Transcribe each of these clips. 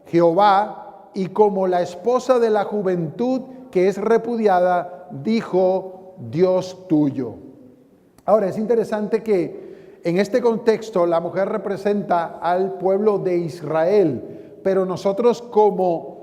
Jehová, y como la esposa de la juventud que es repudiada, dijo Dios tuyo. Ahora, es interesante que en este contexto la mujer representa al pueblo de Israel, pero nosotros como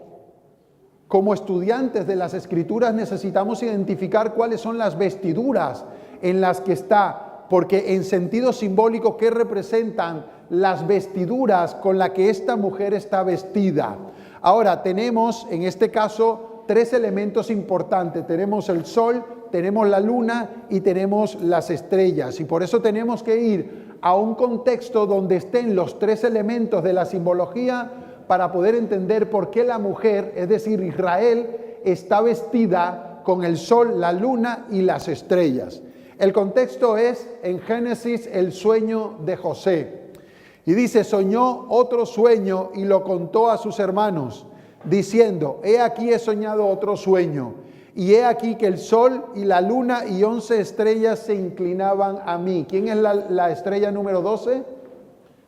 estudiantes de las Escrituras necesitamos identificar cuáles son las vestiduras en las que está, porque en sentido simbólico, ¿qué representan las vestiduras con las que esta mujer está vestida? Ahora, tenemos en este caso tres elementos importantes. Tenemos el sol, tenemos la luna y tenemos las estrellas. Y por eso tenemos que ir a un contexto donde estén los tres elementos de la simbología para poder entender por qué la mujer, es decir, Israel, está vestida con el sol, la luna y las estrellas. El contexto es en Génesis el sueño de José. Y dice, soñó otro sueño y lo contó a sus hermanos, diciendo, he aquí he soñado otro sueño, y he aquí que el sol y la luna y 11 estrellas se inclinaban a mí. ¿Quién es la estrella número 12?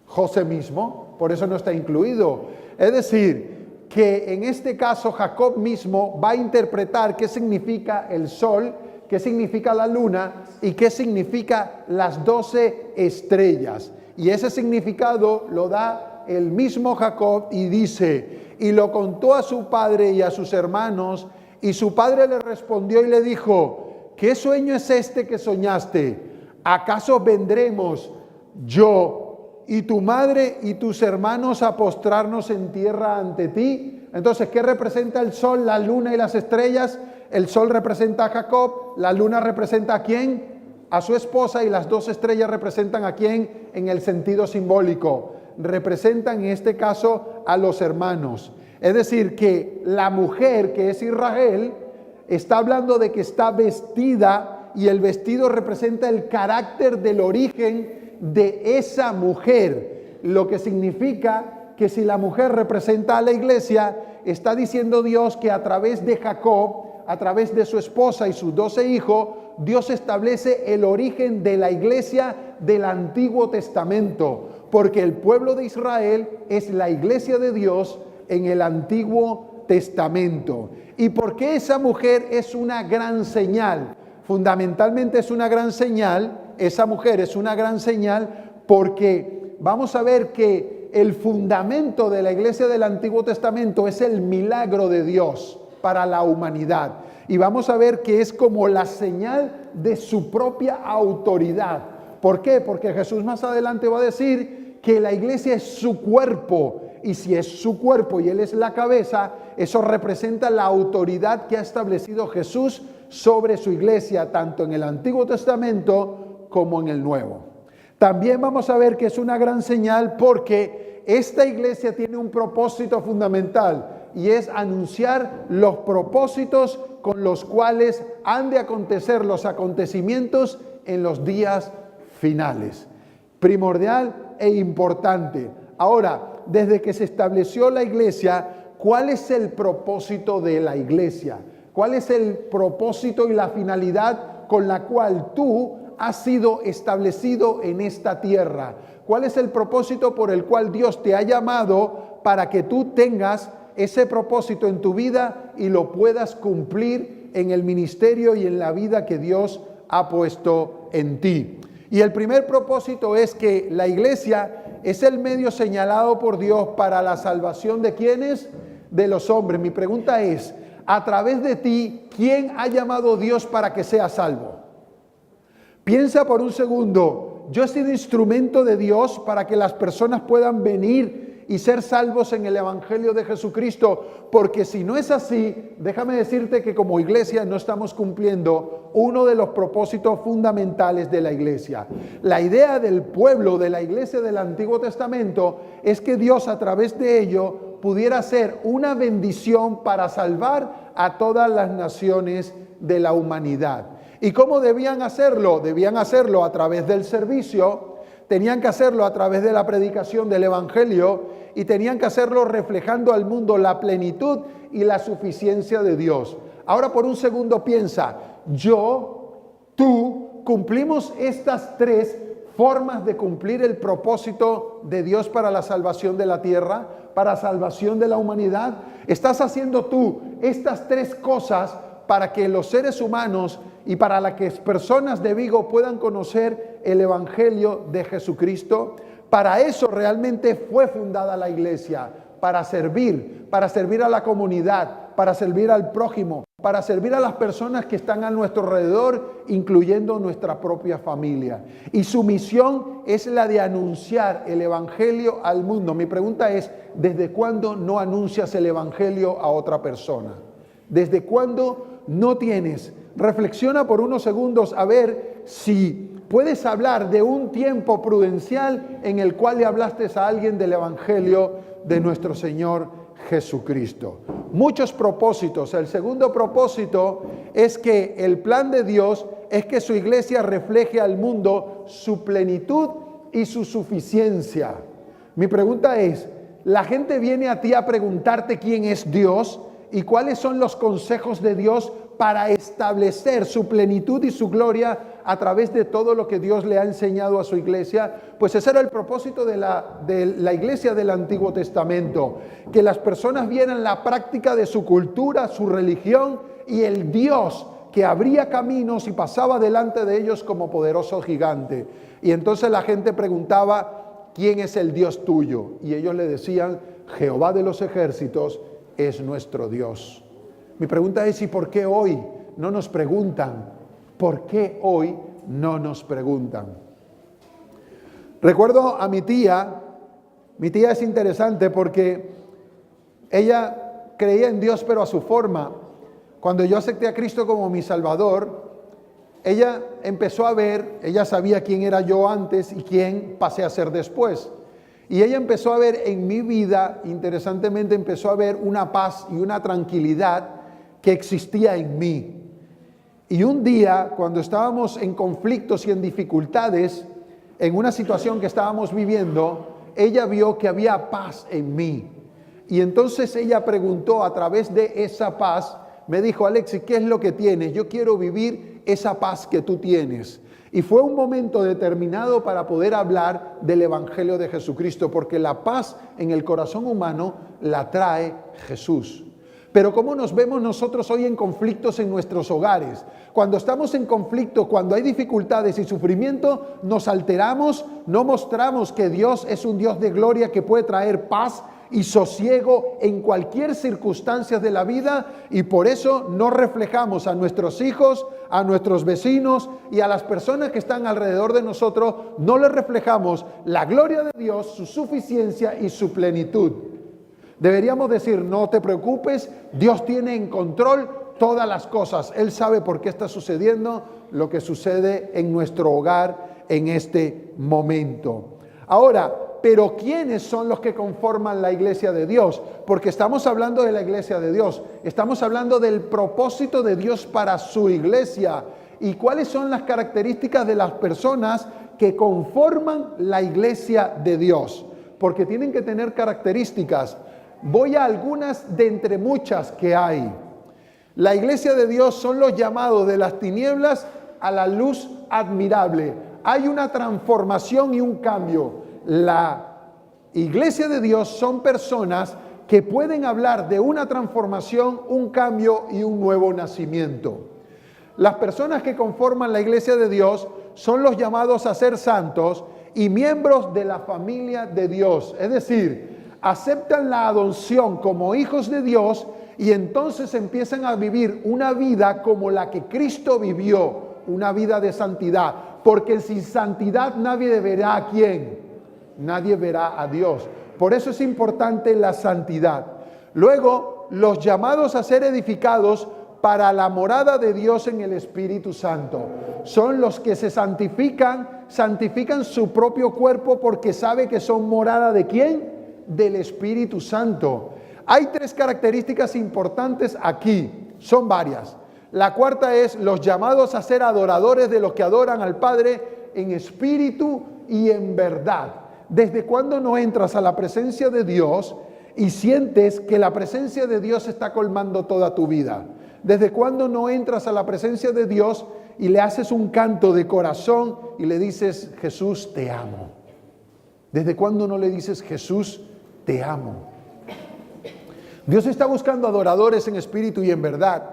José mismo, por eso no está incluido. Es decir, que en este caso Jacob mismo va a interpretar qué significa el sol, qué significa la luna y qué significa las 12 estrellas. Y ese significado lo da el mismo Jacob y dice, y lo contó a su padre y a sus hermanos, y su padre le respondió y le dijo, ¿qué sueño es este que soñaste? ¿Acaso vendremos yo y tu madre y tus hermanos a postrarnos en tierra ante ti? Entonces, ¿qué representa el sol, la luna y las estrellas? El sol representa a Jacob, la luna representa a ¿quién? A su esposa, y las 2 estrellas representan a ¿quién? En el sentido simbólico. Representan en este caso a los hermanos. Es decir, que la mujer que es Israel está hablando de que está vestida, y el vestido representa el carácter del origen de esa mujer, lo que significa que si la mujer representa a la iglesia, está diciendo Dios que a través de Jacob, a través de su esposa y sus 12 hijos, Dios establece el origen de la iglesia del Antiguo Testamento, porque el pueblo de Israel es la iglesia de Dios en el Antiguo Testamento. ¿Y por qué esa mujer es una gran señal? Fundamentalmente es una gran señal, esa mujer es una gran señal porque vamos a ver que el fundamento de la iglesia del Antiguo Testamento es el milagro de Dios para la humanidad. Y vamos a ver que es como la señal de su propia autoridad. ¿Por qué? Porque Jesús más adelante va a decir que la iglesia es su cuerpo. Y si es su cuerpo y Él es la cabeza, eso representa la autoridad que ha establecido Jesús sobre su iglesia, tanto en el Antiguo Testamento como en el Nuevo. También vamos a ver que es una gran señal porque esta iglesia tiene un propósito fundamental y es anunciar los propósitos con los cuales han de acontecer los acontecimientos en los días finales. Primordial e importante. Ahora, desde que se estableció la iglesia, ¿cuál es el propósito de la iglesia? ¿Cuál es el propósito y la finalidad con la cual tú has sido establecido en esta tierra? ¿Cuál es el propósito por el cual Dios te ha llamado para que tú tengas ese propósito en tu vida y lo puedas cumplir en el ministerio y en la vida que Dios ha puesto en ti? Y el primer propósito es que la iglesia es el medio señalado por Dios para la salvación de ¿quiénes? De los hombres. Mi pregunta es, a través de ti, ¿quién ha llamado Dios para que sea salvo? Piensa por un segundo, yo he sido instrumento de Dios para que las personas puedan venir y ser salvos en el Evangelio de Jesucristo, porque si no es así, déjame decirte que como iglesia no estamos cumpliendo uno de los propósitos fundamentales de la iglesia. La idea del pueblo de la iglesia del Antiguo Testamento es que Dios a través de ello pudiera ser una bendición para salvar a todas las naciones de la humanidad. ¿Y cómo debían hacerlo? Debían hacerlo a través del servicio. Tenían que hacerlo a través de la predicación del Evangelio y tenían que hacerlo reflejando al mundo la plenitud y la suficiencia de Dios. Ahora por un segundo piensa, yo, tú, cumplimos estas tres formas de cumplir el propósito de Dios para la salvación de la tierra, para salvación de la humanidad? ¿Estás haciendo tú estas tres cosas para que los seres humanos y para las que personas de Vigo puedan conocer el Evangelio de Jesucristo? Para eso realmente fue fundada la iglesia, para servir a la comunidad, para servir al prójimo, para servir a las personas que están a nuestro alrededor, incluyendo nuestra propia familia. Y su misión es la de anunciar el Evangelio al mundo. Mi pregunta es, ¿desde cuándo no anuncias el Evangelio a otra persona? ¿Desde cuándo no tienes? Reflexiona por unos segundos a ver si puedes hablar de un tiempo prudencial en el cual le hablaste a alguien del Evangelio de nuestro Señor Jesucristo. Muchos propósitos. El segundo propósito es que el plan de Dios es que su iglesia refleje al mundo su plenitud y su suficiencia. Mi pregunta es, ¿la gente viene a ti a preguntarte quién es Dios y cuáles son los consejos de Dios para establecer su plenitud y su gloria a través de todo lo que Dios le ha enseñado a su iglesia? Pues ese era el propósito de la iglesia del Antiguo Testamento, que las personas vieran la práctica de su cultura, su religión y el Dios que abría caminos y pasaba delante de ellos como poderoso gigante. Y entonces la gente preguntaba, ¿quién es el Dios tuyo? Y ellos le decían, Jehová de los ejércitos es nuestro Dios. Mi pregunta es, ¿y por qué hoy no nos preguntan? ¿Por qué hoy no nos preguntan? Recuerdo a mi tía es interesante porque ella creía en Dios pero a su forma. Cuando yo acepté a Cristo como mi Salvador, ella empezó a ver, ella sabía quién era yo antes y quién pasé a ser después. Y ella empezó a ver en mi vida, interesantemente empezó a ver una paz y una tranquilidad que existía en mí. Y un día, cuando estábamos en conflictos y en dificultades, en una situación que estábamos viviendo, ella vio que había paz en mí. Y entonces ella preguntó a través de esa paz, me dijo, Alexis, ¿qué es lo que tienes? Yo quiero vivir esa paz que tú tienes. Y fue un momento determinado para poder hablar del Evangelio de Jesucristo, porque la paz en el corazón humano la trae Jesús. Pero ¿cómo nos vemos nosotros hoy en conflictos en nuestros hogares? Cuando estamos en conflicto, cuando hay dificultades y sufrimiento, nos alteramos, no mostramos que Dios es un Dios de gloria que puede traer paz y sosiego en cualquier circunstancia de la vida, y por eso no reflejamos a nuestros hijos, a nuestros vecinos y a las personas que están alrededor de nosotros, no les reflejamos la gloria de Dios, su suficiencia y su plenitud. Deberíamos decir, no te preocupes, Dios tiene en control todas las cosas. Él sabe por qué está sucediendo lo que sucede en nuestro hogar en este momento. Ahora, pero ¿quiénes son los que conforman la iglesia de Dios? Porque estamos hablando de la iglesia de Dios. Estamos hablando del propósito de Dios para su iglesia. ¿Y cuáles son las características de las personas que conforman la iglesia de Dios? Porque tienen que tener características. Voy a algunas de entre muchas que hay. La iglesia de Dios son los llamados de las tinieblas a la luz admirable. Hay una transformación y un cambio. La iglesia de Dios son personas que pueden hablar de una transformación, un cambio y un nuevo nacimiento. Las personas que conforman la iglesia de Dios son los llamados a ser santos y miembros de la familia de Dios. Es decir, aceptan la adopción como hijos de Dios y entonces empiezan a vivir una vida como la que Cristo vivió, una vida de santidad. Porque sin santidad nadie verá a quién, nadie verá a Dios. Por eso es importante la santidad. Luego, los llamados a ser edificados para la morada de Dios en el Espíritu Santo. Son los que se santifican su propio cuerpo porque sabe que son morada ¿de quién? Del Espíritu Santo. Hay tres características importantes aquí, son varias. La cuarta es los llamados a ser adoradores de los que adoran al Padre en espíritu y en verdad. ¿Desde cuándo no entras a la presencia de Dios y sientes que la presencia de Dios está colmando toda tu vida? ¿Desde cuándo no entras a la presencia de Dios y le haces un canto de corazón y le dices, Jesús, te amo? ¿Desde cuándo no le dices, Jesús, te amo? Dios está buscando adoradores en espíritu y en verdad.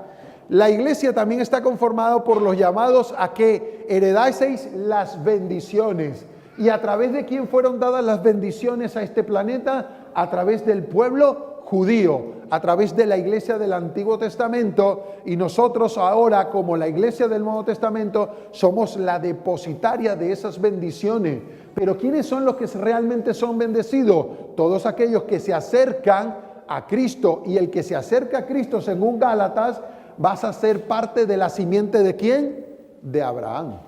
La iglesia también está conformada por los llamados a que heredaseis las bendiciones. ¿Y a través de quién fueron dadas las bendiciones a este planeta? A través del pueblo judío, a través de la iglesia del Antiguo Testamento, y nosotros ahora, como la iglesia del Nuevo Testamento, somos la depositaria de esas bendiciones. Pero ¿quiénes son los que realmente son bendecidos? Todos aquellos que se acercan a Cristo, y el que se acerca a Cristo, según Gálatas, vas a ser parte de la simiente ¿de quién? De Abraham.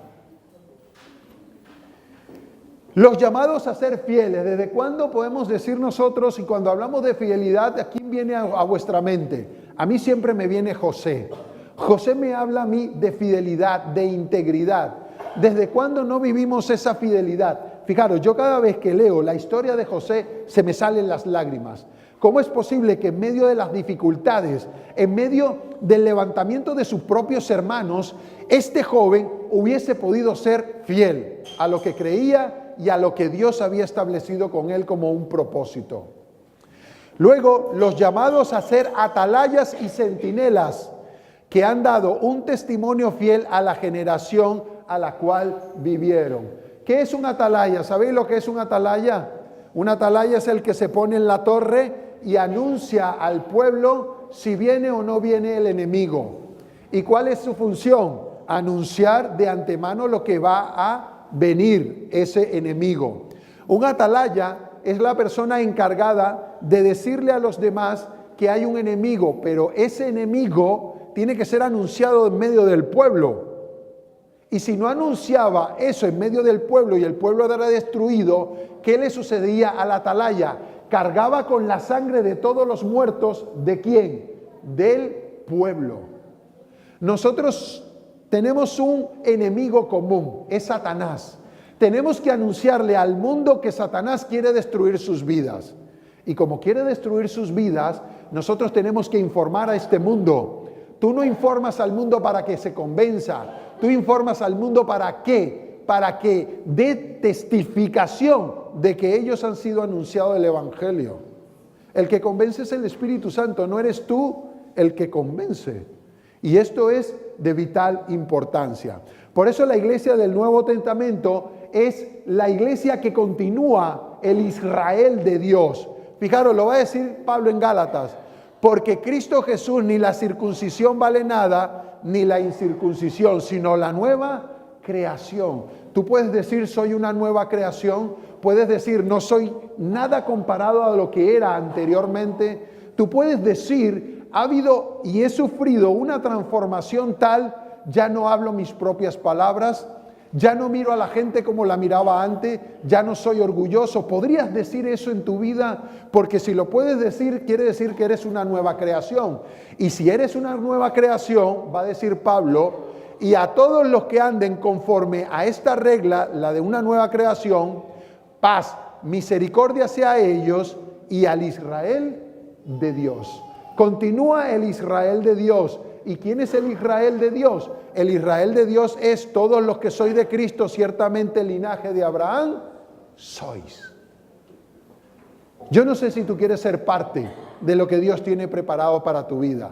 Los llamados a ser fieles, ¿desde cuándo podemos decir nosotros? Y cuando hablamos de fidelidad, ¿a quién viene a vuestra mente? A mí siempre me viene José. José me habla a mí de fidelidad, de integridad. ¿Desde cuándo no vivimos esa fidelidad? Fijaros, yo cada vez que leo la historia de José, se me salen las lágrimas. ¿Cómo es posible que en medio de las dificultades, en medio del levantamiento de sus propios hermanos, este joven hubiese podido ser fiel a lo que creía y a lo que Dios había establecido con él como un propósito? Luego, los llamados a ser atalayas y centinelas, que han dado un testimonio fiel a la generación a la cual vivieron. ¿Qué es un atalaya? ¿Sabéis lo que es un atalaya? Un atalaya es el que se pone en la torre y anuncia al pueblo si viene o no viene el enemigo. ¿Y cuál es su función? Anunciar de antemano lo que va a venir ese enemigo. Un atalaya es la persona encargada de decirle a los demás que hay un enemigo, pero ese enemigo tiene que ser anunciado en medio del pueblo. Y si no anunciaba eso en medio del pueblo y el pueblo era destruido, ¿qué le sucedía al atalaya? Cargaba con la sangre de todos los muertos. ¿De quién? Del pueblo. Nosotros tenemos un enemigo común, es Satanás. Tenemos que anunciarle al mundo que Satanás quiere destruir sus vidas. Y como quiere destruir sus vidas, nosotros tenemos que informar a este mundo. Tú no informas al mundo para que se convenza. Tú informas al mundo ¿para qué? Para que dé testificación de que ellos han sido anunciados el Evangelio. El que convence es el Espíritu Santo, no eres tú el que convence. Y esto es de vital importancia. Por eso la iglesia del Nuevo Testamento es la iglesia que continúa el Israel de Dios. Fijaros, lo va a decir Pablo en Gálatas. Porque Cristo Jesús ni la circuncisión vale nada, ni la incircuncisión, sino la nueva creación. Tú puedes decir, soy una nueva creación. Puedes decir, no soy nada comparado a lo que era anteriormente. Tú puedes decir, ha habido y he sufrido una transformación tal, ya no hablo mis propias palabras, ya no miro a la gente como la miraba antes, ya no soy orgulloso. ¿Podrías decir eso en tu vida? Porque si lo puedes decir, quiere decir que eres una nueva creación. Y si eres una nueva creación, va a decir Pablo, y a todos los que anden conforme a esta regla, la de una nueva creación, paz, misericordia sea a ellos y al Israel de Dios. Continúa el Israel de Dios. ¿Y quién es el Israel de Dios? El Israel de Dios es todos los que sois de Cristo, ciertamente el linaje de Abraham sois. Yo no sé si tú quieres ser parte de lo que Dios tiene preparado para tu vida,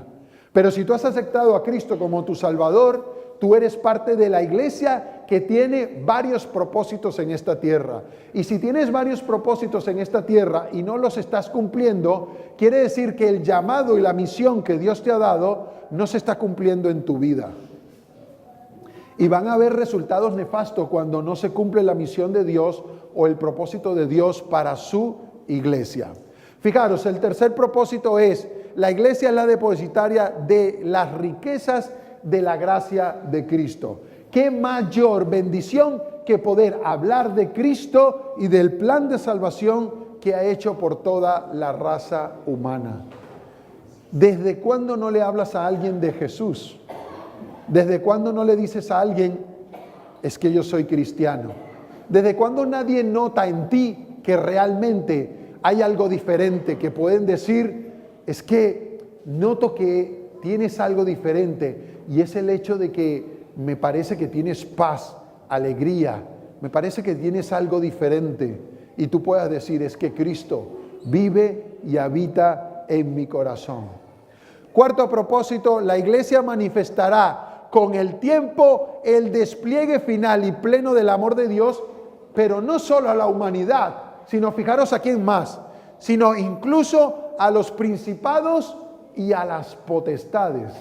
pero si tú has aceptado a Cristo como tu Salvador, tú eres parte de la iglesia que tiene varios propósitos en esta tierra. Y si tienes varios propósitos en esta tierra y no los estás cumpliendo, quiere decir que el llamado y la misión que Dios te ha dado no se está cumpliendo en tu vida. Y van a haber resultados nefastos cuando no se cumple la misión de Dios o el propósito de Dios para su iglesia. Fijaros, el tercer propósito es, la iglesia es la depositaria de las riquezas de la gracia de Cristo. ¿Qué mayor bendición que poder hablar de Cristo y del plan de salvación que ha hecho por toda la raza humana? ¿Desde cuándo no le hablas a alguien de Jesús? ¿Desde cuándo no le dices a alguien, es que yo soy cristiano? ¿Desde cuándo nadie nota en ti que realmente hay algo diferente, que pueden decir, es que noto que tienes algo diferente? Y es el hecho de que me parece que tienes paz, alegría, me parece que tienes algo diferente. Y tú puedas decir, es que Cristo vive y habita en mi corazón. Cuarto propósito, la iglesia manifestará con el tiempo el despliegue final y pleno del amor de Dios, pero no solo a la humanidad, sino fijaros a quién más, sino incluso a los principados y a las potestades.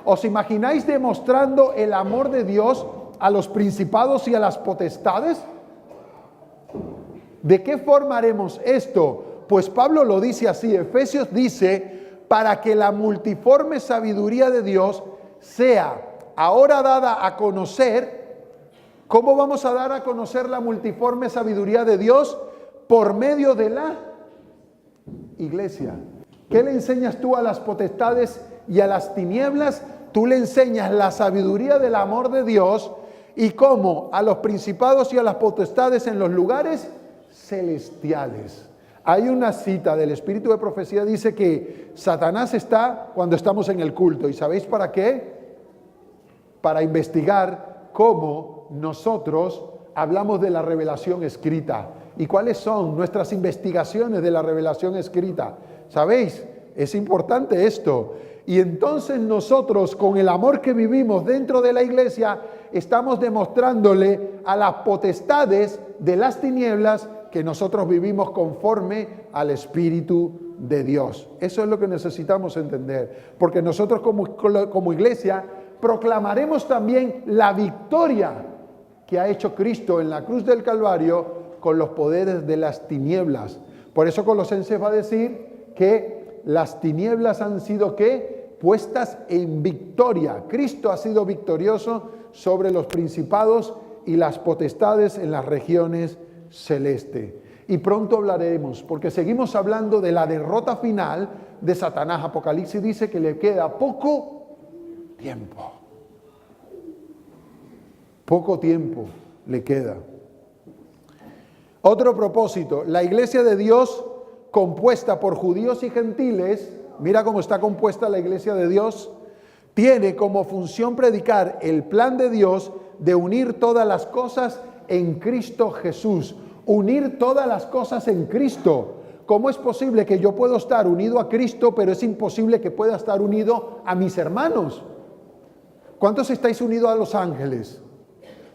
¿Os imagináis demostrando el amor de Dios a los principados y a las potestades? ¿De qué forma haremos esto? Pues Pablo lo dice así, Efesios dice, para que la multiforme sabiduría de Dios sea ahora dada a conocer. ¿Cómo vamos a dar a conocer la multiforme sabiduría de Dios? Por medio de la iglesia. ¿Qué le enseñas tú a las potestades y a las tinieblas? Tú le enseñas la sabiduría del amor de Dios y cómo a los principados y a las potestades en los lugares celestiales. Hay una cita del Espíritu de Profecía, dice que Satanás está cuando estamos en el culto. ¿Y sabéis para qué? Para investigar cómo nosotros hablamos de la revelación escrita y cuáles son nuestras investigaciones de la revelación escrita. ¿Sabéis? Es importante esto. Y entonces nosotros, con el amor que vivimos dentro de la iglesia, estamos demostrándole a las potestades de las tinieblas que nosotros vivimos conforme al Espíritu de Dios. Eso es lo que necesitamos entender, porque nosotros como iglesia proclamaremos también la victoria que ha hecho Cristo en la cruz del Calvario con los poderes de las tinieblas. Por eso Colosenses va a decir que las tinieblas han sido ¿qué? Puestas en victoria. Cristo ha sido victorioso sobre los principados y las potestades en las regiones celestes. Y pronto hablaremos, porque seguimos hablando de la derrota final de Satanás. Apocalipsis dice que le queda poco tiempo. Poco tiempo le queda. Otro propósito, la iglesia de Dios compuesta por judíos y gentiles, mira cómo está compuesta la iglesia de Dios, tiene como función predicar el plan de Dios de unir todas las cosas en Cristo Jesús. Unir todas las cosas en Cristo. ¿Cómo es posible que yo pueda estar unido a Cristo, pero es imposible que pueda estar unido a mis hermanos? ¿Cuántos estáis unidos a los ángeles?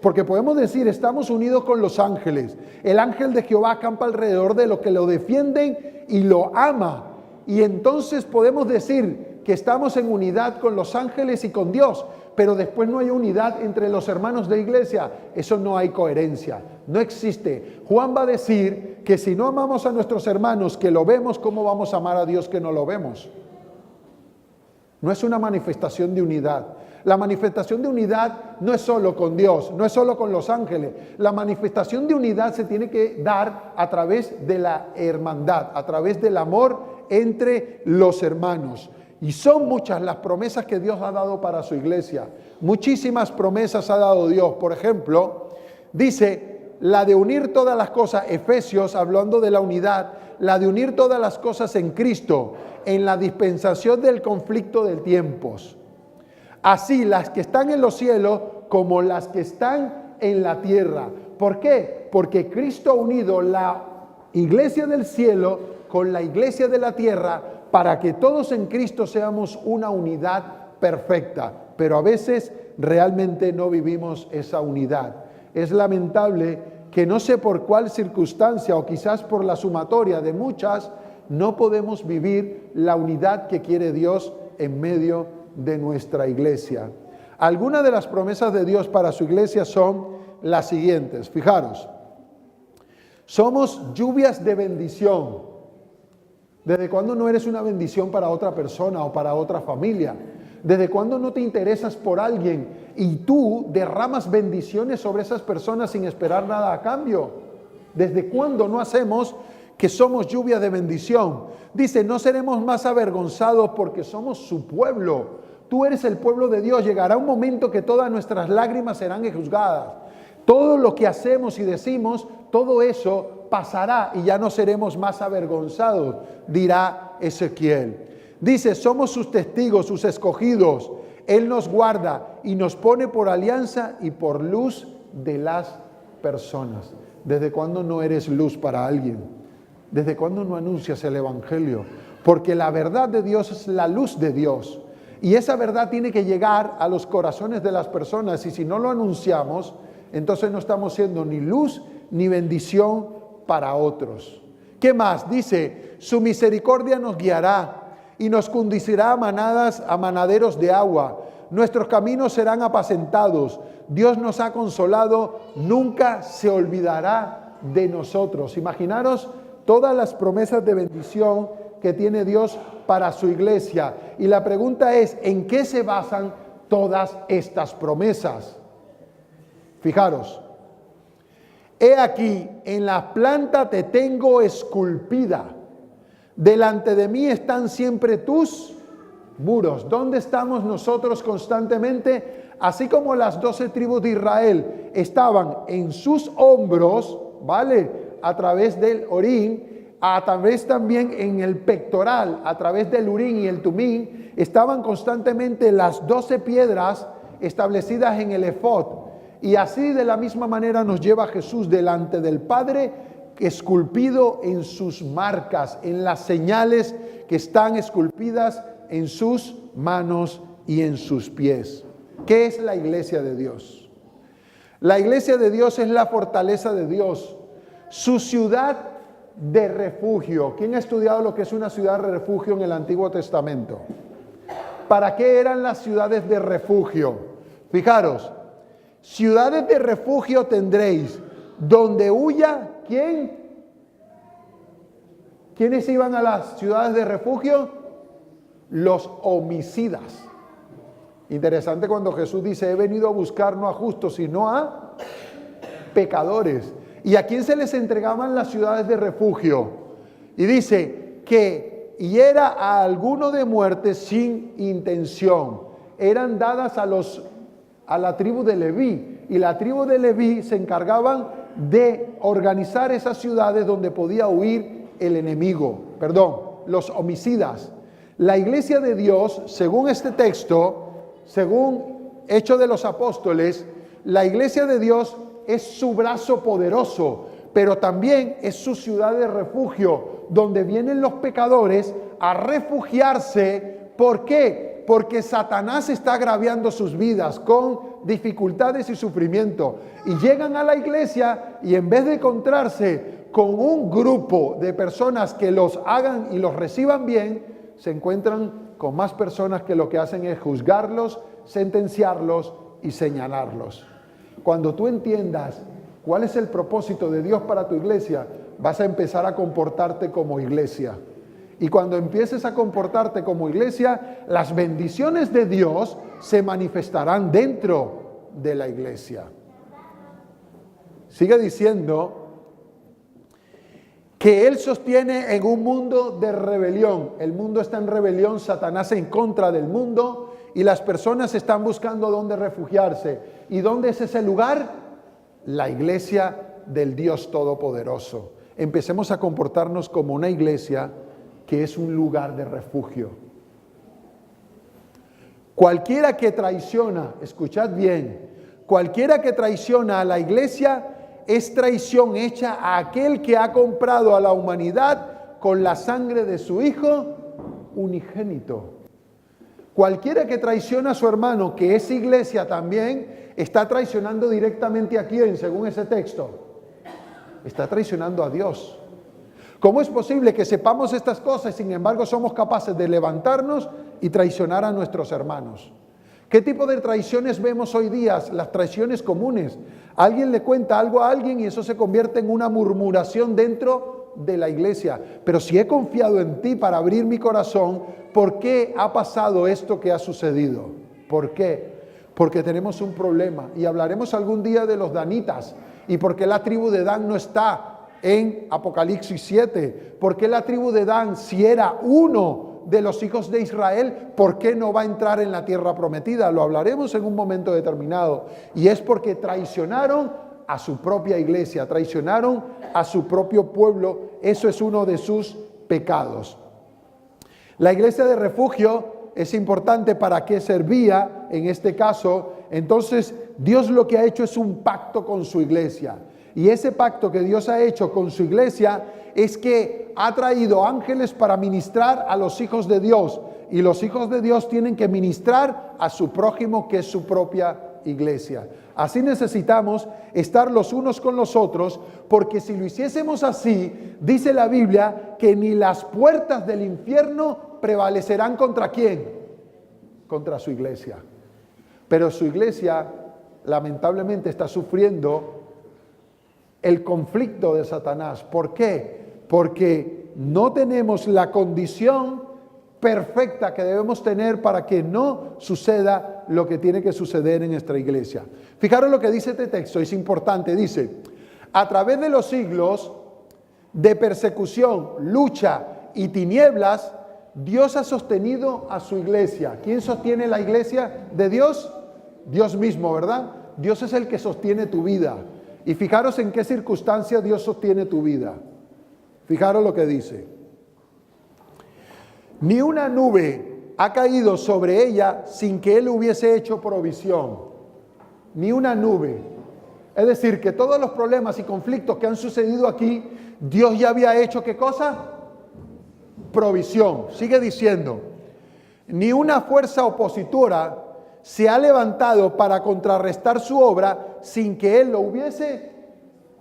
Porque podemos decir, estamos unidos con los ángeles. El ángel de Jehová acampa alrededor de los que lo defienden y lo ama. Y entonces podemos decir que estamos en unidad con los ángeles y con Dios, pero después no hay unidad entre los hermanos de iglesia. Eso no hay coherencia, no existe. Juan va a decir que si no amamos a nuestros hermanos que lo vemos, ¿cómo vamos a amar a Dios que no lo vemos? No es una manifestación de unidad. La manifestación de unidad no es solo con Dios, no es solo con los ángeles. La manifestación de unidad se tiene que dar a través de la hermandad, a través del amor entre los hermanos. Y son muchas las promesas que Dios ha dado para su iglesia. Muchísimas promesas ha dado Dios. Por ejemplo, dice la de unir todas las cosas, Efesios, hablando de la unidad, la de unir todas las cosas en Cristo, en la dispensación del conflicto de tiempos. Así las que están en los cielos como las que están en la tierra. ¿Por qué? Porque Cristo ha unido la iglesia del cielo con la iglesia de la tierra para que todos en Cristo seamos una unidad perfecta. Pero a veces realmente no vivimos esa unidad. Es lamentable que no sé por cuál circunstancia o quizás por la sumatoria de muchas, no podemos vivir la unidad que quiere Dios en medio de nuestra iglesia. Algunas de las promesas de Dios para su iglesia son las siguientes. Fijaros, somos lluvias de bendición. ¿Desde cuándo no eres una bendición para otra persona o para otra familia? ¿Desde cuándo no te interesas por alguien y tú derramas bendiciones sobre esas personas sin esperar nada a cambio? ¿Desde cuándo no hacemos que somos lluvia de bendición? Dice, no seremos más avergonzados porque somos su pueblo. Tú eres el pueblo de Dios. Llegará un momento que todas nuestras lágrimas serán juzgadas. Todo lo que hacemos y decimos, todo eso pasará y ya no seremos más avergonzados, dirá Ezequiel. Dice, somos sus testigos, sus escogidos. Él nos guarda y nos pone por alianza y por luz de las personas. ¿Desde cuándo no eres luz para alguien? ¿Desde cuándo no anuncias el Evangelio? Porque la verdad de Dios es la luz de Dios. Y esa verdad tiene que llegar a los corazones de las personas. Y si no lo anunciamos, entonces no estamos siendo ni luz ni bendición para otros. ¿Qué más? Dice, su misericordia nos guiará y nos conducirá a manaderos de agua. Nuestros caminos serán apacentados. Dios nos ha consolado, nunca se olvidará de nosotros. Imaginaros todas las promesas de bendición que tiene Dios para su iglesia. Y la pregunta es, ¿en qué se basan todas estas promesas? Fijaros, he aquí, en la planta te tengo esculpida. Delante de mí están siempre tus muros. ¿Dónde estamos nosotros constantemente? Así como las 12 tribus de Israel estaban en sus hombros, ¿vale? A través del Orín, a través también en el pectoral, a través del Urín y el Tumín, estaban constantemente las 12 piedras establecidas en el efod. Y así de la misma manera nos lleva Jesús delante del Padre, esculpido en sus marcas, en las señales que están esculpidas en sus manos y en sus pies. ¿Qué es la iglesia de Dios? La iglesia de Dios es la fortaleza de Dios, su ciudad de refugio. ¿Quién ha estudiado lo que es una ciudad de refugio en el Antiguo Testamento? ¿Para qué eran las ciudades de refugio? Fijaros, ciudades de refugio tendréis donde huya, ¿quién? ¿Quiénes iban a las ciudades de refugio? Los homicidas. Interesante cuando Jesús dice, he venido a buscar no a justos, sino a pecadores. ¿Y a quién se les entregaban las ciudades de refugio? Y dice que hiera a alguno de muerte sin intención. Eran dadas a la tribu de Leví. Y la tribu de Leví se encargaban de organizar esas ciudades donde podía huir el enemigo. Los homicidas. La iglesia de Dios, según este texto, según Hechos de los Apóstoles, la iglesia de Dios es su brazo poderoso, pero también es su ciudad de refugio, donde vienen los pecadores a refugiarse. ¿Por qué? Porque Satanás está agraviando sus vidas con dificultades y sufrimiento. Y llegan a la iglesia y en vez de encontrarse con un grupo de personas que los hagan y los reciban bien, se encuentran con más personas que lo que hacen es juzgarlos, sentenciarlos y señalarlos. Cuando tú entiendas cuál es el propósito de Dios para tu iglesia, vas a empezar a comportarte como iglesia. Y cuando empieces a comportarte como iglesia, las bendiciones de Dios se manifestarán dentro de la iglesia. Sigue diciendo que Él sostiene en un mundo de rebelión. El mundo está en rebelión, Satanás en contra del mundo y las personas están buscando dónde refugiarse. ¿Y dónde es ese lugar? La iglesia del Dios Todopoderoso. Empecemos a comportarnos como una iglesia que es un lugar de refugio. Cualquiera que traiciona, escuchad bien, cualquiera que traiciona a la iglesia es traición hecha a aquel que ha comprado a la humanidad con la sangre de su Hijo unigénito. Cualquiera que traiciona a su hermano, que es iglesia también, está traicionando directamente a quién, según ese texto. Está traicionando a Dios. ¿Cómo es posible que sepamos estas cosas y sin embargo somos capaces de levantarnos y traicionar a nuestros hermanos? ¿Qué tipo de traiciones vemos hoy día? Las traiciones comunes. Alguien le cuenta algo a alguien y eso se convierte en una murmuración dentro de la iglesia. Pero si he confiado en ti para abrir mi corazón, ¿por qué ha pasado esto que ha sucedido? ¿Por qué? Porque tenemos un problema y hablaremos algún día de los danitas y por qué la tribu de Dan no está en Apocalipsis 7. ¿Por qué la tribu de Dan, si era uno de los hijos de Israel, por qué no va a entrar en la tierra prometida? Lo hablaremos en un momento determinado. Y es porque traicionaron a su propia iglesia, traicionaron a su propio pueblo. Eso es uno de sus pecados. La iglesia de refugio es importante para qué servía en este caso. Entonces, Dios lo que ha hecho es un pacto con su iglesia. Y ese pacto que Dios ha hecho con su iglesia es que ha traído ángeles para ministrar a los hijos de Dios. Y los hijos de Dios tienen que ministrar a su prójimo, que es su propia iglesia. Así necesitamos estar los unos con los otros, porque si lo hiciésemos así, dice la Biblia que ni las puertas del infierno prevalecerán ¿contra quién? Contra su iglesia. Pero su iglesia lamentablemente está sufriendo el conflicto de Satanás. ¿Por qué? Porque no tenemos la condición perfecta que debemos tener para que no suceda lo que tiene que suceder en nuestra iglesia. Fijaros lo que dice este texto, es importante. Dice: a través de los siglos de persecución, lucha y tinieblas, Dios ha sostenido a su iglesia. ¿Quién sostiene la iglesia de Dios? Dios mismo, ¿verdad? Dios es el que sostiene tu vida. Y fijaros en qué circunstancia Dios sostiene tu vida. Fijaros lo que dice: ni una nube ha caído sobre ella sin que Él hubiese hecho provisión. Ni una nube. Es decir, que todos los problemas y conflictos que han sucedido aquí, Dios ya había hecho, ¿qué cosa? Provisión. Sigue diciendo: ni una fuerza opositora se ha levantado para contrarrestar su obra sin que Él lo hubiese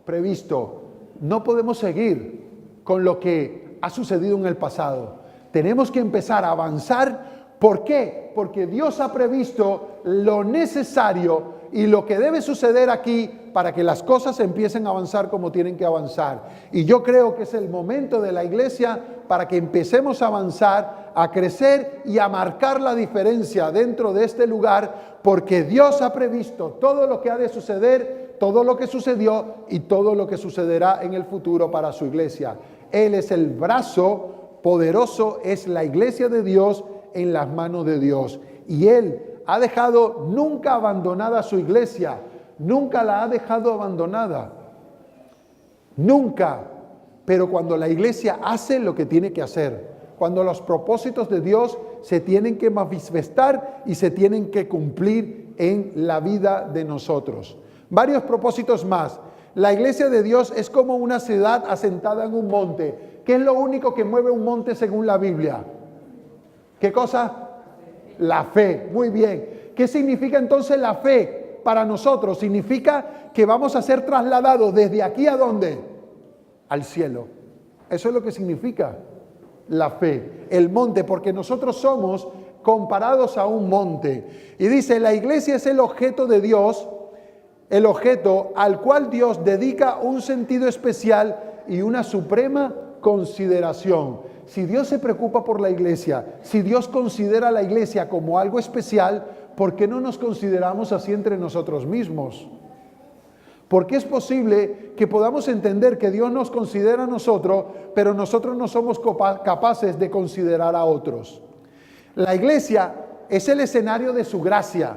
previsto. No podemos seguir con lo que ha sucedido en el pasado. Tenemos que empezar a avanzar. ¿Por qué? Porque Dios ha previsto lo necesario y lo que debe suceder aquí para que las cosas empiecen a avanzar como tienen que avanzar. Y yo creo que es el momento de la iglesia para que empecemos a avanzar, a crecer y a marcar la diferencia dentro de este lugar, porque Dios ha previsto todo lo que ha de suceder, todo lo que sucedió y todo lo que sucederá en el futuro para su iglesia. Él es el brazo poderoso, es la iglesia de Dios en las manos de Dios. Y Él ha dejado nunca abandonada a su iglesia, nunca la ha dejado abandonada, nunca. Pero cuando la iglesia hace lo que tiene que hacer, cuando los propósitos de Dios se tienen que manifestar y se tienen que cumplir en la vida de nosotros. Varios propósitos más. La iglesia de Dios es como una ciudad asentada en un monte. ¿Qué es lo único que mueve un monte según la Biblia? ¿Qué cosa? La fe. Muy bien. ¿Qué significa entonces la fe para nosotros? Significa que vamos a ser trasladados desde aquí ¿a dónde? Al cielo. Eso es lo que significa la fe. El monte, porque nosotros somos comparados a un monte. Y dice, la iglesia es el objeto de Dios, el objeto al cual Dios dedica un sentido especial y una suprema consideración. Si Dios se preocupa por la iglesia, si Dios considera a la iglesia como algo especial, ¿por qué no nos consideramos así entre nosotros mismos? Porque es posible que podamos entender que Dios nos considera a nosotros, pero nosotros no somos capaces de considerar a otros. La iglesia es el escenario de su gracia,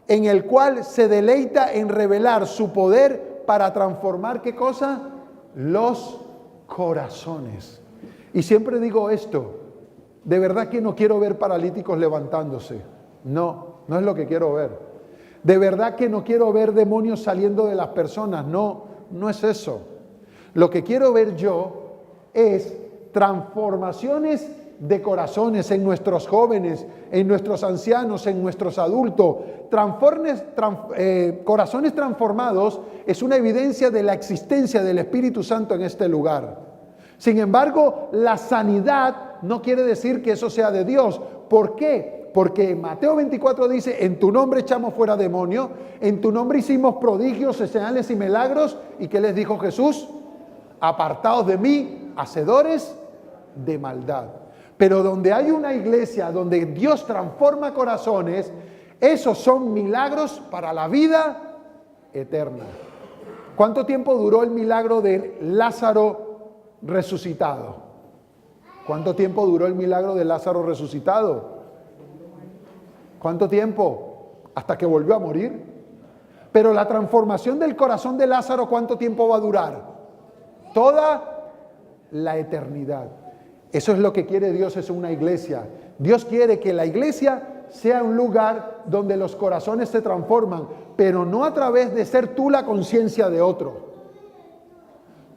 en el cual se deleita en revelar su poder para transformar, ¿qué cosa? Los corazones. Y siempre digo esto, de verdad que no quiero ver paralíticos levantándose. No es lo que quiero ver. De verdad que no quiero ver demonios saliendo de las personas. No es eso. Lo que quiero ver yo es transformaciones de corazones en nuestros jóvenes, en nuestros ancianos, en nuestros adultos. Corazones transformados es una evidencia de la existencia del Espíritu Santo en este lugar. Sin embargo, la sanidad no quiere decir que eso sea de Dios. ¿Por qué? Porque Mateo 24 dice, en tu nombre echamos fuera demonios, en tu nombre hicimos prodigios, señales y milagros. ¿Y qué les dijo Jesús? Apartaos de mí, hacedores de maldad. Pero donde hay una iglesia, donde Dios transforma corazones, esos son milagros para la vida eterna. ¿Cuánto tiempo duró el milagro de Lázaro resucitado? ¿Cuánto tiempo duró el milagro de Lázaro resucitado? ¿Cuánto tiempo? Hasta que volvió a morir. Pero la transformación del corazón de Lázaro, ¿cuánto tiempo va a durar? Toda la eternidad. Eso es lo que quiere Dios, es una iglesia Dios quiere que la iglesia sea un lugar donde los corazones se transforman, pero no a través de ser tú la conciencia de otro.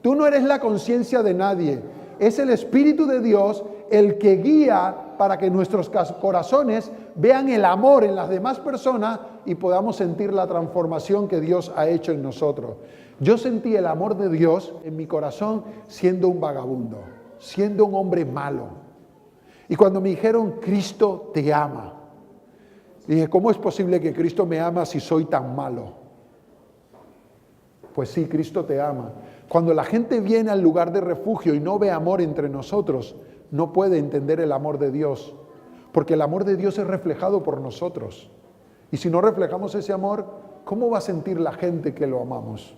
Tú no eres la conciencia de nadie. Es el Espíritu de Dios el que guía para que nuestros corazones vean el amor en las demás personas y podamos sentir la transformación que Dios ha hecho en nosotros. Yo sentí el amor de Dios en mi corazón siendo un vagabundo, siendo un hombre malo. Y cuando me dijeron, Cristo te ama, dije, ¿cómo es posible que Cristo me ama si soy tan malo? Pues sí, Cristo te ama. Cuando la gente viene al lugar de refugio y no ve amor entre nosotros, no puede entender el amor de Dios, porque el amor de Dios es reflejado por nosotros. Y si no reflejamos ese amor, ¿cómo va a sentir la gente que lo amamos?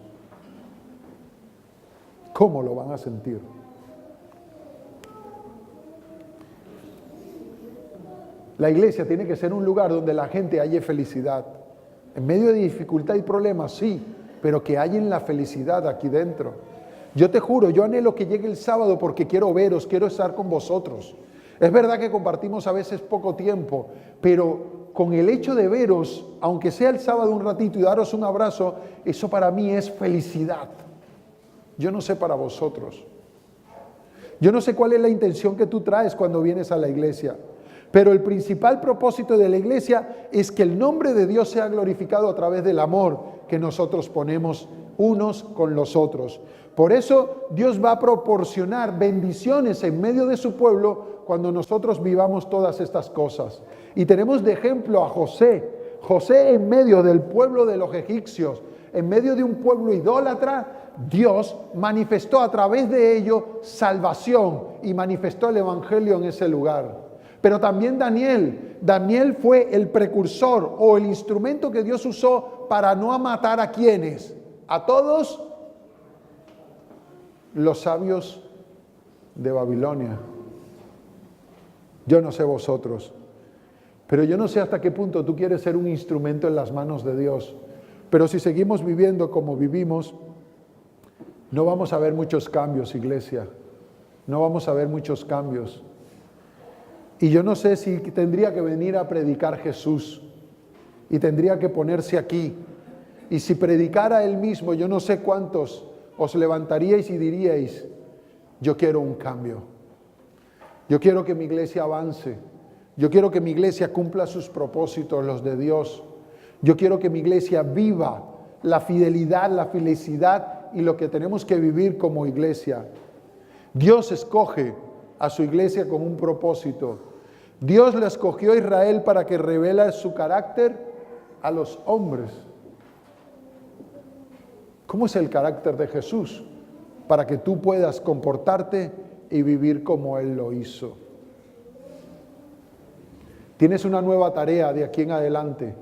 ¿Cómo lo van a sentir? La iglesia tiene que ser un lugar donde la gente halle felicidad. En medio de dificultad y problemas, sí, pero que hallen la felicidad aquí dentro. Yo te juro, yo anhelo que llegue el sábado porque quiero veros, quiero estar con vosotros. Es verdad que compartimos a veces poco tiempo, pero con el hecho de veros, aunque sea el sábado un ratito y daros un abrazo, eso para mí es felicidad. Yo no sé para vosotros. Yo no sé cuál es la intención que tú traes cuando vienes a la iglesia. Pero el principal propósito de la iglesia es que el nombre de Dios sea glorificado a través del amor que nosotros ponemos unos con los otros. Por eso Dios va a proporcionar bendiciones en medio de su pueblo cuando nosotros vivamos todas estas cosas. Y tenemos de ejemplo a José. José en medio del pueblo de los egipcios, en medio de un pueblo idólatra, Dios manifestó a través de ello salvación y manifestó el evangelio en ese lugar. Pero también Daniel fue el precursor o el instrumento que Dios usó para no matar a quienes, a todos los sabios de Babilonia. Yo no sé vosotros, pero yo no sé hasta qué punto tú quieres ser un instrumento en las manos de Dios. Pero si seguimos viviendo como vivimos, no vamos a ver muchos cambios, iglesia. No vamos a ver muchos cambios. Y yo no sé si tendría que venir a predicar Jesús y tendría que ponerse aquí. Y si predicara Él mismo, yo no sé cuántos os levantaríais y diríais, yo quiero un cambio. Yo quiero que mi iglesia avance. Yo quiero que mi iglesia cumpla sus propósitos, los de Dios. Yo quiero que mi iglesia viva la fidelidad, la felicidad y lo que tenemos que vivir como iglesia. Dios escoge a su iglesia con un propósito. Dios le escogió a Israel para que revela su carácter a los hombres. ¿Cómo es el carácter de Jesús? Para que tú puedas comportarte y vivir como Él lo hizo. Tienes una nueva tarea de aquí en adelante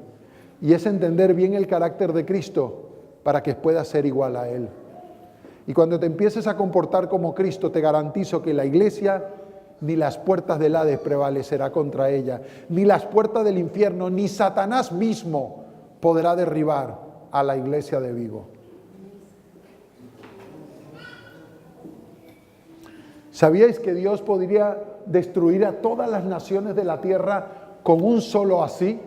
y es entender bien el carácter de Cristo para que puedas ser igual a Él. Y cuando te empieces a comportar como Cristo, te garantizo que la iglesia, ni las puertas del Hades prevalecerá contra ella, ni las puertas del infierno, ni Satanás mismo podrá derribar a la iglesia de Vigo. ¿Sabíais que Dios podría destruir a todas las naciones de la tierra con un solo así?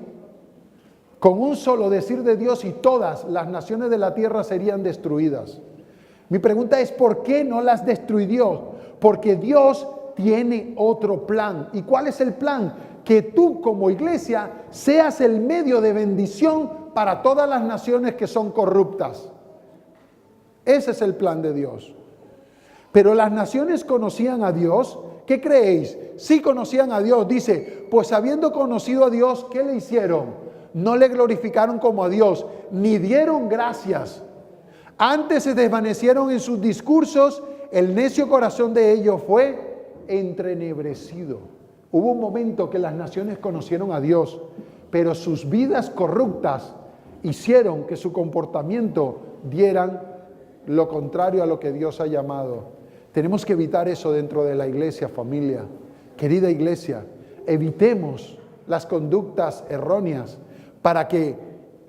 Con un solo decir de Dios y todas las naciones de la tierra serían destruidas. Mi pregunta es, ¿por qué no las destruyó? Porque Dios tiene otro plan. ¿Y cuál es el plan? Que tú como iglesia seas el medio de bendición para todas las naciones que son corruptas. Ese es el plan de Dios. Pero las naciones conocían a Dios. ¿Qué creéis? Sí conocían a Dios. Dice, pues habiendo conocido a Dios, ¿qué le hicieron? No le glorificaron como a Dios, ni dieron gracias. Antes se desvanecieron en sus discursos, el necio corazón de ellos fue entrenebrecido. Hubo un momento que las naciones conocieron a Dios, pero sus vidas corruptas hicieron que su comportamiento dieran lo contrario a lo que Dios ha llamado. Tenemos que evitar eso dentro de la iglesia, familia. Querida iglesia, evitemos las conductas erróneas para que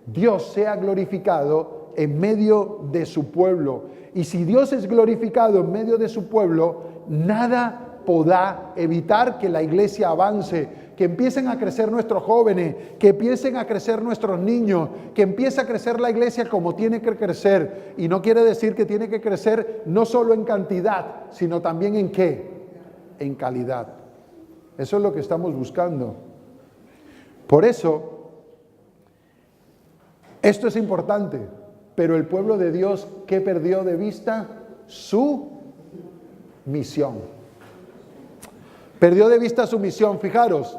Dios sea glorificado en medio de su pueblo. Y si Dios es glorificado en medio de su pueblo, nada podrá evitar que la iglesia avance, que empiecen a crecer nuestros jóvenes, que empiecen a crecer nuestros niños, que empiece a crecer la iglesia como tiene que crecer. Y no quiere decir que tiene que crecer no solo en cantidad, sino también en ¿qué? En calidad. Eso es lo que estamos buscando. Por eso, esto es importante, pero el pueblo de Dios, ¿qué perdió de vista? Su misión. Perdió de vista su misión. Fijaros,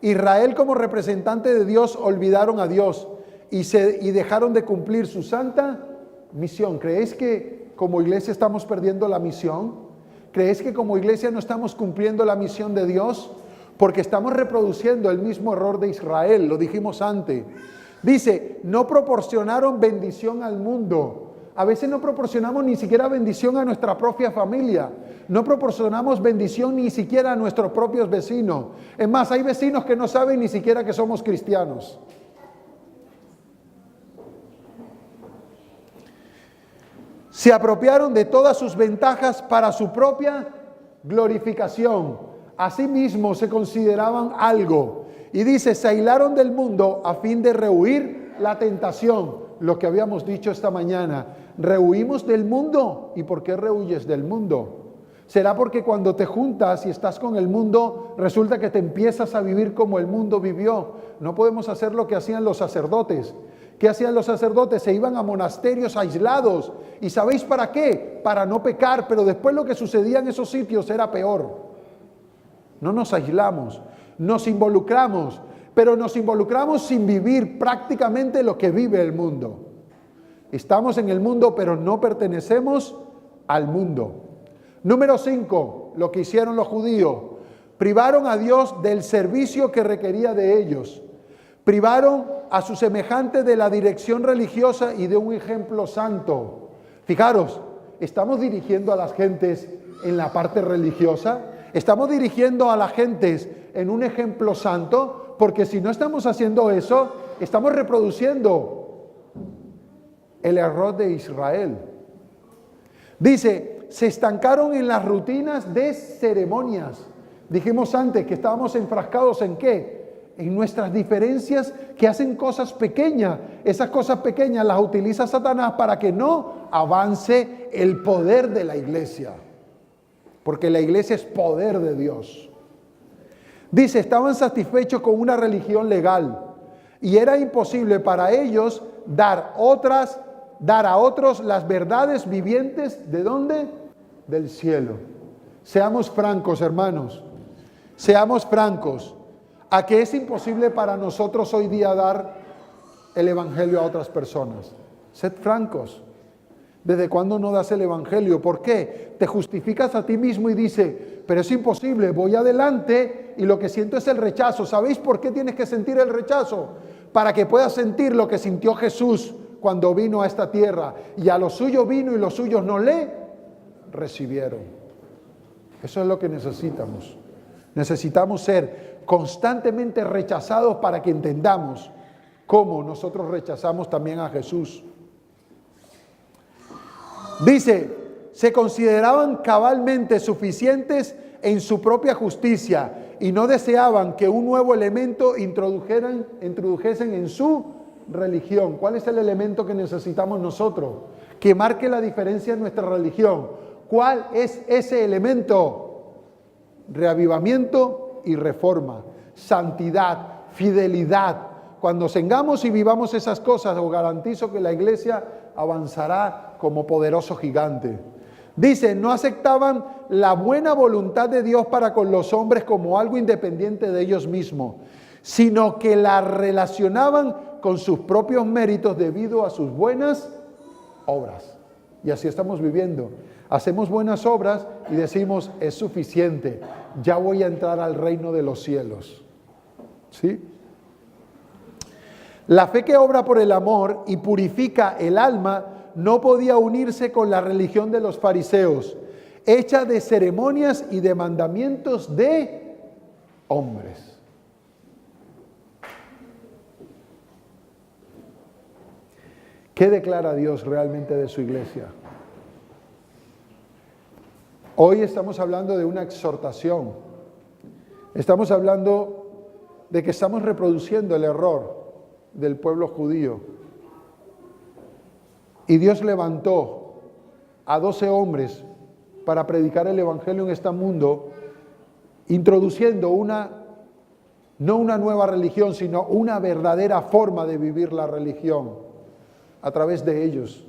Israel como representante de Dios olvidaron a Dios y dejaron de cumplir su santa misión. ¿Creéis que como iglesia estamos perdiendo la misión? ¿Creéis que como iglesia no estamos cumpliendo la misión de Dios? Porque estamos reproduciendo el mismo error de Israel, lo dijimos antes. Dice, no proporcionaron bendición al mundo. A veces no proporcionamos ni siquiera bendición a nuestra propia familia. No proporcionamos bendición ni siquiera a nuestros propios vecinos. Es más, hay vecinos que no saben ni siquiera que somos cristianos. Se apropiaron de todas sus ventajas para su propia glorificación. Asimismo se consideraban algo. Y dice, se aislaron del mundo a fin de rehuir la tentación. Lo que habíamos dicho esta mañana. Rehuimos del mundo. ¿Y por qué rehuyes del mundo? ¿Será porque cuando te juntas y estás con el mundo, resulta que te empiezas a vivir como el mundo vivió? No podemos hacer lo que hacían los sacerdotes. ¿Qué hacían los sacerdotes? Se iban a monasterios aislados. ¿Y sabéis para qué? Para no pecar, pero después lo que sucedía en esos sitios era peor. No nos aislamos, nos involucramos, pero nos involucramos sin vivir prácticamente lo que vive el mundo. Estamos en el mundo, pero no pertenecemos al mundo. Número 5, lo que hicieron los judíos. Privaron a Dios del servicio que requería de ellos. Privaron a su semejante de la dirección religiosa y de un ejemplo santo. Fijaros, ¿estamos dirigiendo a las gentes en la parte religiosa? ¿Estamos dirigiendo a las gentes en un ejemplo santo? Porque si no estamos haciendo eso, estamos reproduciendo el error de Israel. Dice, se estancaron en las rutinas de ceremonias. Dijimos antes que estábamos enfrascados ¿en qué? En nuestras diferencias que hacen cosas pequeñas. Esas cosas pequeñas las utiliza Satanás para que no avance el poder de la iglesia. Porque la iglesia es poder de Dios. Dice, estaban satisfechos con una religión legal y era imposible para ellos dar a otros las verdades vivientes. ¿De dónde? Del cielo. Seamos francos, hermanos. Seamos francos. ¿A qué es imposible para nosotros hoy día dar el evangelio a otras personas? Sed francos. ¿Desde cuándo no das el evangelio? ¿Por qué? Te justificas a ti mismo y dices, pero es imposible, voy adelante y lo que siento es el rechazo. ¿Sabéis por qué tienes que sentir el rechazo? Para que puedas sentir lo que sintió Jesús cuando vino a esta tierra. Y a los suyos vino y los suyos no le recibieron. Eso es lo que necesitamos. Necesitamos ser constantemente rechazados para que entendamos cómo nosotros rechazamos también a Jesús. Dice, se consideraban cabalmente suficientes en su propia justicia y no deseaban que un nuevo elemento introdujesen en su religión. ¿Cuál es el elemento que necesitamos nosotros? Que marque la diferencia en nuestra religión. ¿Cuál es ese elemento? Reavivamiento y reforma, santidad, fidelidad. Cuando tengamos y vivamos esas cosas, os garantizo que la iglesia avanzará como poderoso gigante. Dice, no aceptaban la buena voluntad de Dios para con los hombres como algo independiente de ellos mismos, sino que la relacionaban con sus propios méritos debido a sus buenas obras. Y así estamos viviendo. Hacemos buenas obras y decimos, es suficiente, ya voy a entrar al reino de los cielos. ¿Sí? La fe que obra por el amor y purifica el alma no podía unirse con la religión de los fariseos, hecha de ceremonias y de mandamientos de hombres. ¿Qué declara Dios realmente de su iglesia? Hoy estamos hablando de una exhortación. Estamos hablando de que estamos reproduciendo el error del pueblo judío. Y Dios levantó a 12 hombres para predicar el evangelio en este mundo, introduciendo no una nueva religión, sino una verdadera forma de vivir la religión a través de ellos.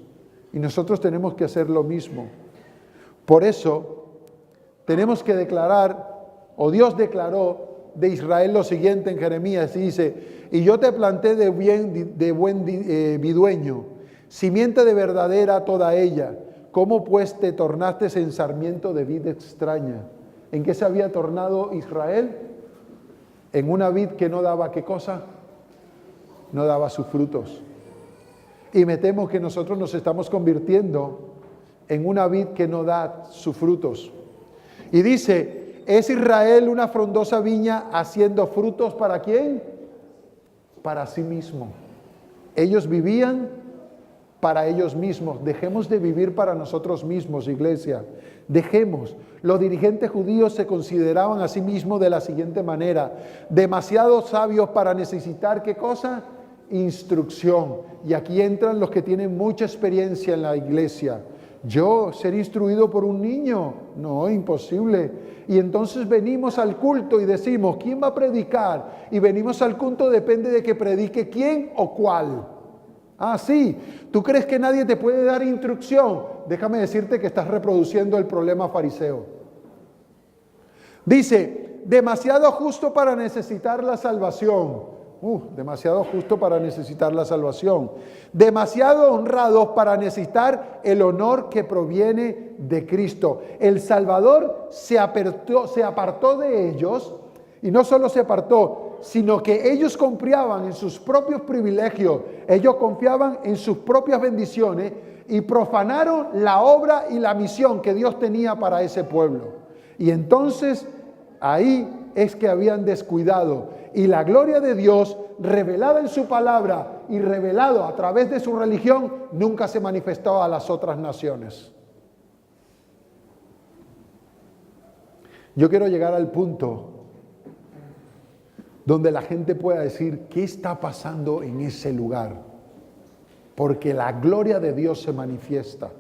Y nosotros tenemos que hacer lo mismo. Por eso tenemos que declarar, o Dios declaró de Israel lo siguiente en Jeremías, y dice: y yo te planté de buen vidueño, simiente de verdadera toda ella. ¿Cómo pues te tornaste en sarmiento de vid extraña? ¿En qué se había tornado Israel? En una vid que no daba, ¿qué cosa? No daba sus frutos. Y me temo que nosotros nos estamos convirtiendo en una vid que no da sus frutos. Y dice: ¿es Israel una frondosa viña haciendo frutos para quién? Para sí mismo. Ellos vivían para ellos mismos. Dejemos de vivir para nosotros mismos, iglesia. Dejemos. Los dirigentes judíos se consideraban a sí mismos de la siguiente manera: demasiado sabios para necesitar, ¿qué cosa? Instrucción. Y aquí entran los que tienen mucha experiencia en la iglesia. Yo ser instruido por un niño, no, imposible. Y entonces venimos al culto y decimos: ¿quién va a predicar? Y venimos al culto, depende de que predique quién o cuál. Ah, sí, ¿tú crees que nadie te puede dar instrucción? Déjame decirte que estás reproduciendo el problema fariseo. Dice: demasiado justo para necesitar la salvación. Demasiado justo para necesitar la salvación. Demasiado honrados para necesitar el honor que proviene de Cristo. El Salvador se apartó de ellos, y no solo se apartó, sino que ellos confiaban en sus propios privilegios, ellos confiaban en sus propias bendiciones y profanaron la obra y la misión que Dios tenía para ese pueblo. Y entonces ahí es que habían descuidado, y la gloria de Dios revelada en su palabra y revelado a través de su religión nunca se manifestó a las otras naciones. Yo quiero llegar al punto donde la gente pueda decir: ¿qué está pasando en ese lugar? Porque la gloria de Dios se manifiesta.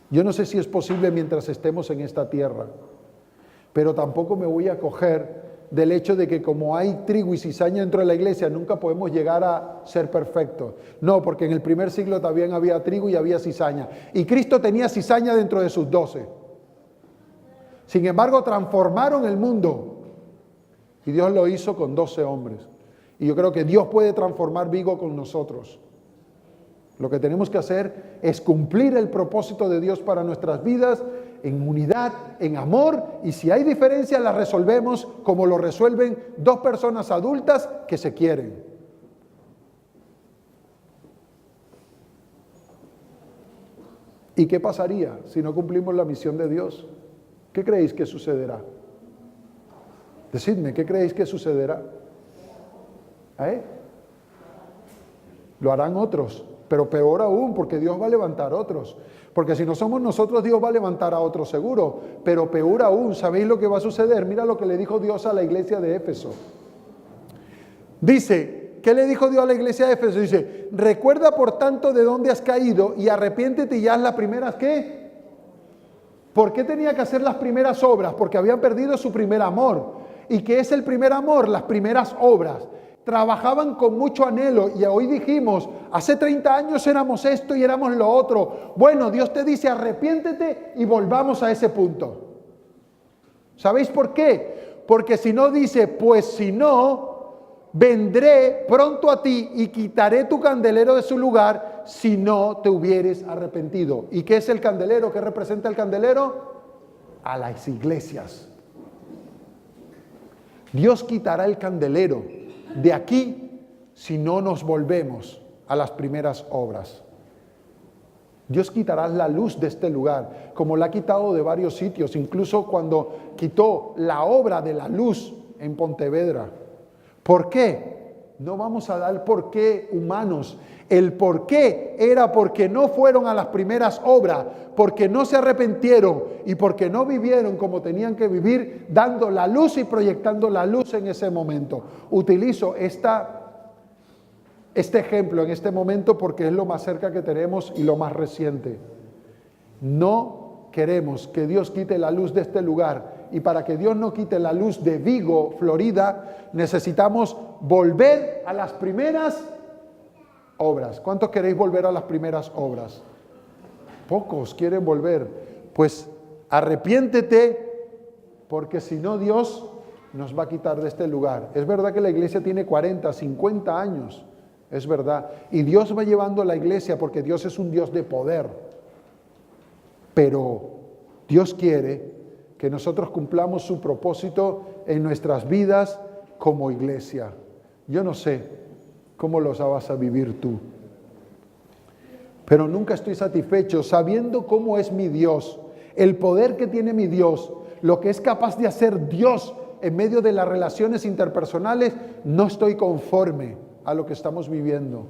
Yo no sé si es posible mientras estemos en esta tierra, pero tampoco me voy a coger del hecho de que como hay trigo y cizaña dentro de la iglesia, nunca podemos llegar a ser perfectos. No, porque en el primer siglo también había trigo y había cizaña. Y Cristo tenía cizaña dentro de sus 12. Sin embargo, transformaron el mundo. Y Dios lo hizo con 12 hombres. Y yo creo que Dios puede transformar Vigo con nosotros. Lo que tenemos que hacer es cumplir el propósito de Dios para nuestras vidas en unidad, en amor, y si hay diferencias las resolvemos como lo resuelven dos personas adultas que se quieren. ¿Y qué pasaría si no cumplimos la misión de Dios? ¿Qué creéis que sucederá? Decidme, ¿qué creéis que sucederá? Lo harán otros, pero peor aún, porque Dios va a levantar otros. Porque si no somos nosotros, Dios va a levantar a otros seguro. Pero peor aún, ¿sabéis lo que va a suceder? Mira lo que le dijo Dios a la iglesia de Éfeso. Dice, ¿qué le dijo Dios a la iglesia de Éfeso? Dice: recuerda por tanto de dónde has caído y arrepiéntete y haz las primeras, ¿qué? ¿Por qué tenía que hacer las primeras obras? Porque habían perdido su primer amor. ¿Y qué es el primer amor? Las primeras obras. Trabajaban con mucho anhelo, y hoy dijimos: hace 30 años éramos esto y éramos lo otro. Bueno, Dios te dice: arrepiéntete y volvamos a ese punto. ¿Sabéis por qué? Porque si no dice: pues si no, vendré pronto a ti y quitaré tu candelero de su lugar si no te hubieres arrepentido. ¿Y qué es el candelero? ¿Qué representa el candelero? A las iglesias. Dios quitará el candelero de aquí si no nos volvemos a las primeras obras. Dios quitará la luz de este lugar, como la ha quitado de varios sitios, incluso cuando quitó la obra de la luz en Pontevedra. ¿Por qué? No vamos a dar por qué humanos. El por qué era porque no fueron a las primeras obras, porque no se arrepintieron y porque no vivieron como tenían que vivir, dando la luz y proyectando la luz en ese momento. Utilizo este ejemplo en este momento porque es lo más cerca que tenemos y lo más reciente. No queremos que Dios quite la luz de este lugar, y para que Dios no quite la luz de Vigo, Florida, necesitamos volver a las primeras obras. ¿Cuántos queréis volver a las primeras obras? Pocos quieren volver. Pues arrepiéntete, porque si no Dios nos va a quitar de este lugar. Es verdad que la iglesia tiene 40, 50 años, es verdad, y Dios va llevando a la iglesia porque Dios es un Dios de poder, pero Dios quiere que nosotros cumplamos su propósito en nuestras vidas como iglesia. Yo no sé cómo los vas a vivir tú, pero nunca estoy satisfecho sabiendo cómo es mi Dios, el poder que tiene mi Dios, lo que es capaz de hacer Dios en medio de las relaciones interpersonales. No estoy conforme a lo que estamos viviendo.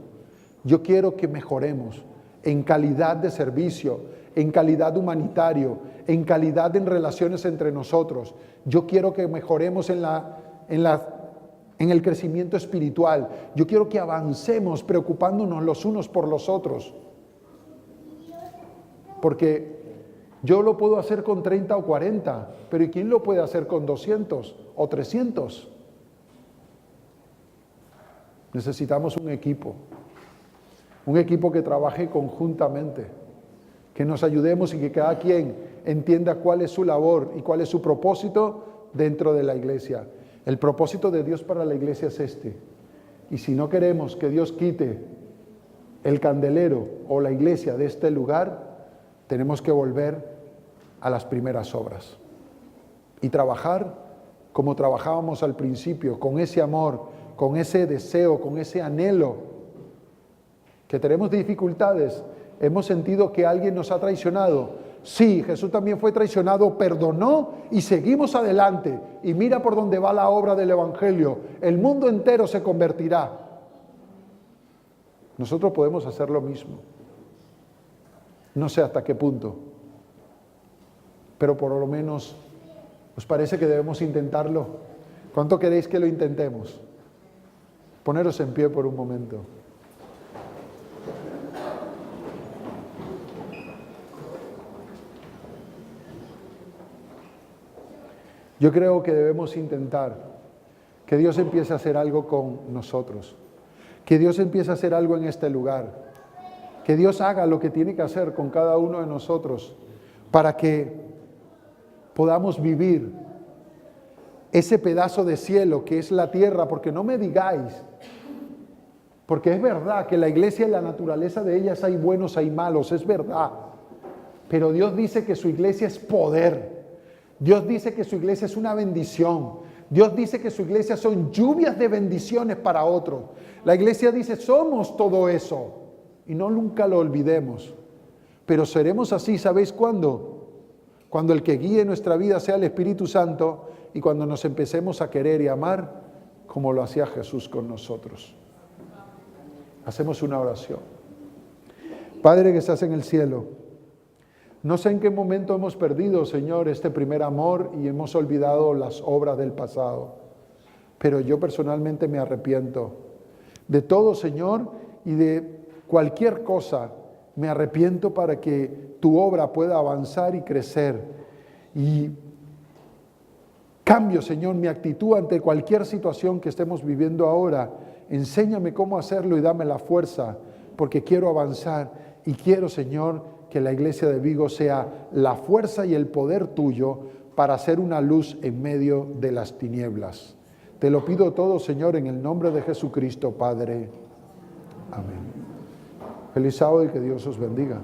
Yo quiero que mejoremos en calidad de servicio, en calidad humanitario, en calidad en relaciones entre nosotros. Yo quiero que mejoremos en el crecimiento espiritual. Yo quiero que avancemos preocupándonos los unos por los otros. Porque yo lo puedo hacer con 30 o 40, pero ¿y quién lo puede hacer con 200 o 300? Necesitamos un equipo que trabaje conjuntamente, que nos ayudemos y que cada quien entienda cuál es su labor y cuál es su propósito dentro de la iglesia. El propósito de Dios para la iglesia es este. Y si no queremos que Dios quite el candelero o la iglesia de este lugar, tenemos que volver a las primeras obras y trabajar como trabajábamos al principio, con ese amor, con ese deseo, con ese anhelo. Que tenemos dificultades, hemos sentido que alguien nos ha traicionado. Sí, Jesús también fue traicionado, perdonó y seguimos adelante. Y mira por dónde va la obra del Evangelio. El mundo entero se convertirá. Nosotros podemos hacer lo mismo. No sé hasta qué punto, pero por lo menos ¿os parece que debemos intentarlo? ¿Cuánto queréis que lo intentemos? Poneros en pie por un momento. Yo creo que debemos intentar que Dios empiece a hacer algo con nosotros, que Dios empiece a hacer algo en este lugar, que Dios haga lo que tiene que hacer con cada uno de nosotros para que podamos vivir ese pedazo de cielo que es la tierra, porque no me digáis, porque es verdad que la iglesia y la naturaleza de ellas hay buenos, hay malos, es verdad, pero Dios dice que su iglesia es poder, Dios dice que su iglesia es una bendición, Dios dice que su iglesia son lluvias de bendiciones para otros. La iglesia dice, somos todo eso, y no nunca lo olvidemos, pero seremos así, ¿sabéis cuándo? Cuando el que guíe nuestra vida sea el Espíritu Santo y cuando nos empecemos a querer y amar como lo hacía Jesús con nosotros. Hacemos una oración. Padre que estás en el cielo, no sé en qué momento hemos perdido, Señor, este primer amor y hemos olvidado las obras del pasado, pero yo personalmente me arrepiento de todo, Señor, y de cualquier cosa. Me arrepiento para que tu obra pueda avanzar y crecer. Y cambio, Señor, mi actitud ante cualquier situación que estemos viviendo ahora. Enséñame cómo hacerlo y dame la fuerza, porque quiero avanzar y quiero, Señor, que la iglesia de Vigo sea la fuerza y el poder tuyo para hacer una luz en medio de las tinieblas. Te lo pido todo, Señor, en el nombre de Jesucristo, Padre. Amén. Feliz sábado y que Dios os bendiga.